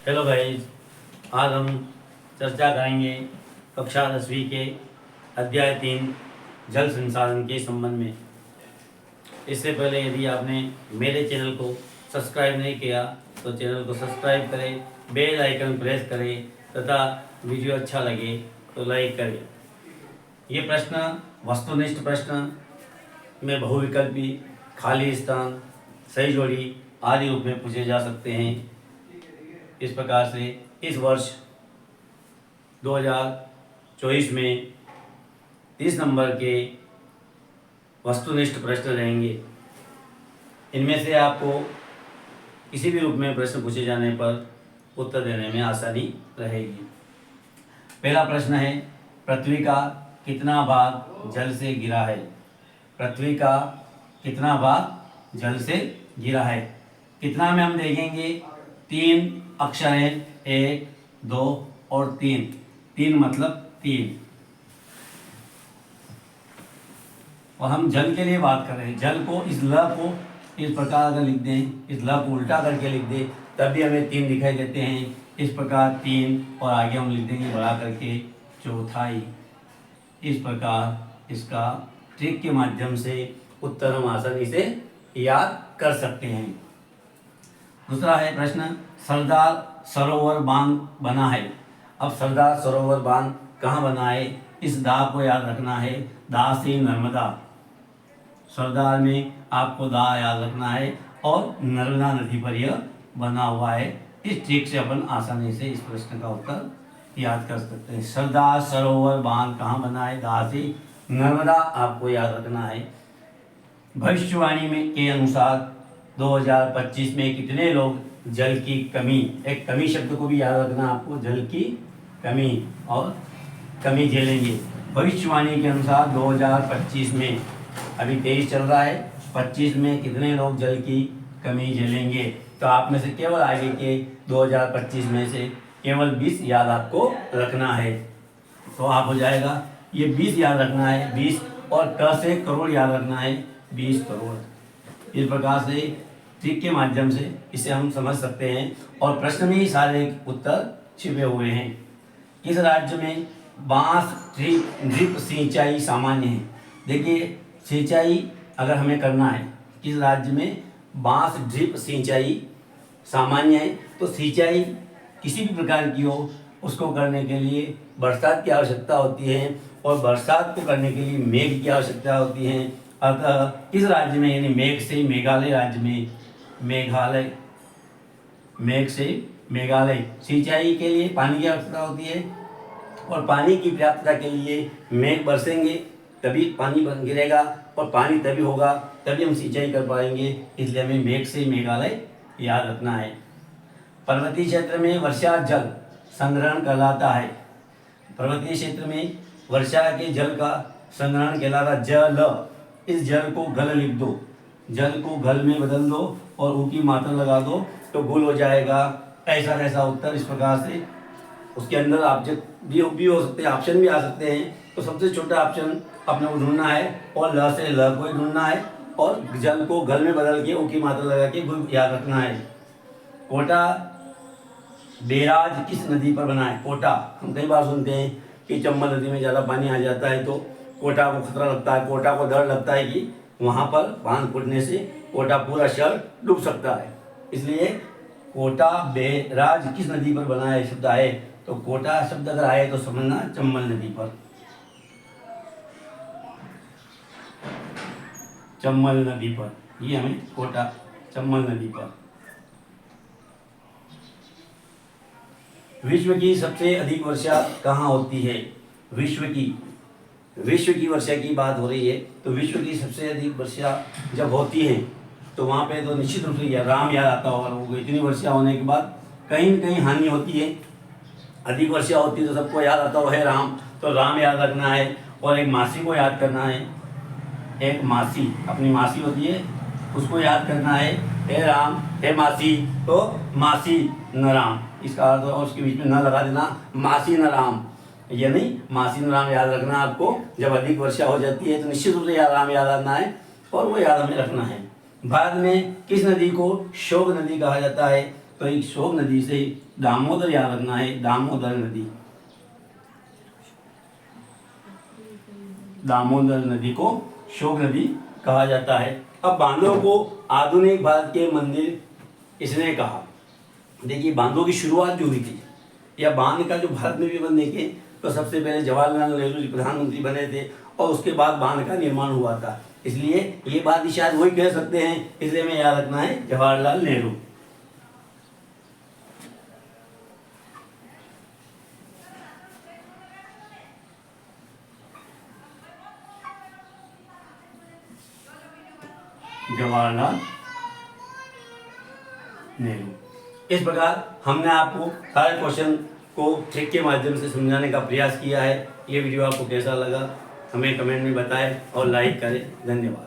Hello guys, आज हम चर्चा करेंगे कक्षा 10वीं के अध्याय 3 जल संसाधन के संबंध में। इससे पहले यदि आपने मेरे चैनल को सब्सक्राइब नहीं किया तो चैनल को सब्सक्राइब करें, बेल आइकन प्रेस करें तथा वीडियो अच्छा लगे तो लाइक करें। ये प्रश्न वस्तुनिष्ठ प्रश्न में बहुविकल्पी, खाली स्थान, सही जोड़ी आदि रूप में पूछे जा सकते हैं। इस प्रकार से इस वर्ष 2024 में 30 नंबर के वस्तुनिष्ठ प्रश्न रहेंगे। इनमें से आपको किसी भी रूप में प्रश्न पूछे जाने पर उत्तर देने में आसानी रहेगी। पहला प्रश्न है, पृथ्वी का कितना भाग जल से घिरा है? पृथ्वी का कितना भाग जल से घिरा है? कितना में हम देखेंगे 3 अक्षर हैं, 1, 2 और 3। 3 मतलब 3। और हम जल के लिए बात कर रहे हैं। जल को इस ल को इस प्रकार अगर लिख दें, इस ल को उल्टा करके लिख दें तब भी हमें 3 दिखाई देते हैं। इस प्रकार 3 और आगे हम लिख देंगे बढ़ा करके चौथाई। इस प्रकार इसका ट्रिक के माध्यम से उत्तर हम आसानी से याद कर सकते हैं। दूसरा है प्रश्न, सरदार सरोवर बांध बना है। अब सरदार सरोवर बांध कहाँ बना है? इस दा को याद रखना है, दा से नर्मदा। सरदार में आपको दा याद रखना है और नर्मदा नदी पर यह बना हुआ है। इस ट्रिक से अपन आसानी से इस प्रश्न का उत्तर याद कर सकते हैं। सरदार सरोवर बांध कहाँ बना है? दा से नर्मदा आपको याद रखना है। भविष्यवाणी में के अनुसार 2025 में कितने लोग जल की कमी, एक कमी शब्द को भी याद रखना आपको, जल की कमी और कमी झेलेंगे। भविष्यवाणी के अनुसार 2025 में, अभी 23 चल रहा है, 25 में कितने लोग जल की कमी झेलेंगे? तो आप में से केवल आगे के 2025 में से केवल 20 याद आपको रखना है। तो आप हो जाएगा ये 20 याद रखना है, 20 और क से करोड़ याद रखना है, 20 करोड़। इस प्रकार से ट्रिक के माध्यम से इसे हम समझ सकते हैं और प्रश्न में ही सारे उत्तर छिपे हुए हैं। किस राज्य में बांस ड्रिप सिंचाई सामान्य है? देखिए, सिंचाई अगर हमें करना है, किस राज्य में बांस ड्रिप सिंचाई सामान्य है? तो सिंचाई किसी भी प्रकार की हो, उसको करने के लिए बरसात की आवश्यकता होती है और बरसात को करने के लिए मेघ की आवश्यकता होती है। अतः इस राज्य में, यानी मेघ से मेघालय राज्य में, मेघ से मेघालय सिंचाई के लिए पानी की आवश्यकता होती है और पानी की प्राप्तता के लिए मेघ बरसेंगे तभी पानी गिरेगा और पानी तभी होगा, तभी हम सिंचाई कर पाएंगे। इसलिए हमें मेघ से मेघालय याद रखना है। पर्वतीय क्षेत्र में वर्षा जल संग्रहण कहलाता है। पर्वतीय क्षेत्र में वर्षा के जल का संग्रहण कहलाता जल। इस जल को गल लिख दो, जल को गल में बदल दो और ऊ की मात्रा लगा दो तो गुल हो जाएगा। ऐसा कैसा उत्तर इस प्रकार से उसके अंदर ऑब्जेक्ट भी हो सकते हैं, ऑप्शन भी आ सकते हैं। तो सबसे छोटा ऑप्शन अपने को ढूंढना है और ल से ल को ही ढूंढना है और जल को गल में बदल के ऊ की मात्रा लगा के गुल याद रखना है। कोटा बैराज किस नदी पर बना है? कोटा, हम कई बार सुनते हैं कि चंबल नदी में ज़्यादा पानी आ जाता है तो कोटा को खतरा लगता है, कोटा को डर लगता है कि वहाँ पर बांध फूटने से कोटा पूरा शहर डूब सकता है। इसलिए कोटा बैराज किस नदी पर बना है शब्द आए तो कोटा शब्द अगर आए तो समझना चंबल नदी पर। चंबल नदी पर, ये हमें कोटा चंबल नदी पर। विश्व की सबसे अधिक वर्षा कहाँ होती है? विश्व की वर्षा की बात हो रही है तो विश्व की सबसे अधिक वर्षा जब होती है तो वहाँ पे तो निश्चित रूप से राम याद आता होगा लोगों को। इतनी वर्षा होने के बाद कहीं न कहीं हानि होती है, अधिक वर्षा होती है तो सबको याद आता है राम, तो राम याद रखना है। और एक मासी को याद करना है, एक मासी, अपनी मासी होती है उसको याद करना है, हे राम हे मासी, तो मासी न राम, इसका अर्थ और उसके बीच में न लगा देना, मासी न राम, ये नहीं, मासी न राम याद रखना आपको। जब अधिक वर्षा हो जाती है तो निश्चित रूप से राम याद रखना है और वो याद हमें रखना है। भारत में किस नदी को शोक नदी कहा जाता है? तो एक शोक नदी से दामोदर याद रखना है, दामोदर नदी। दामोदर नदी को शोक नदी कहा जाता है। अब बांधों को आधुनिक भारत के मंदिर इसने कहा। देखिए बांधों की शुरुआत जो हुई थी या बांध का जो भारत में भी बनने के तो सबसे पहले जवाहरलाल नेहरू जी प्रधानमंत्री बने थे और उसके बाद बांध का निर्माण हुआ था। इसलिए ये बात ही शायद वही कह सकते हैं, इसलिए हमें याद रखना है जवाहरलाल नेहरू। जवाहरलाल नेहरू। इस प्रकार हमने आपको सारे क्वेश्चन को ट्रिक के माध्यम से समझाने का प्रयास किया है। ये वीडियो आपको कैसा लगा हमें कमेंट में बताएं और लाइक करें। धन्यवाद।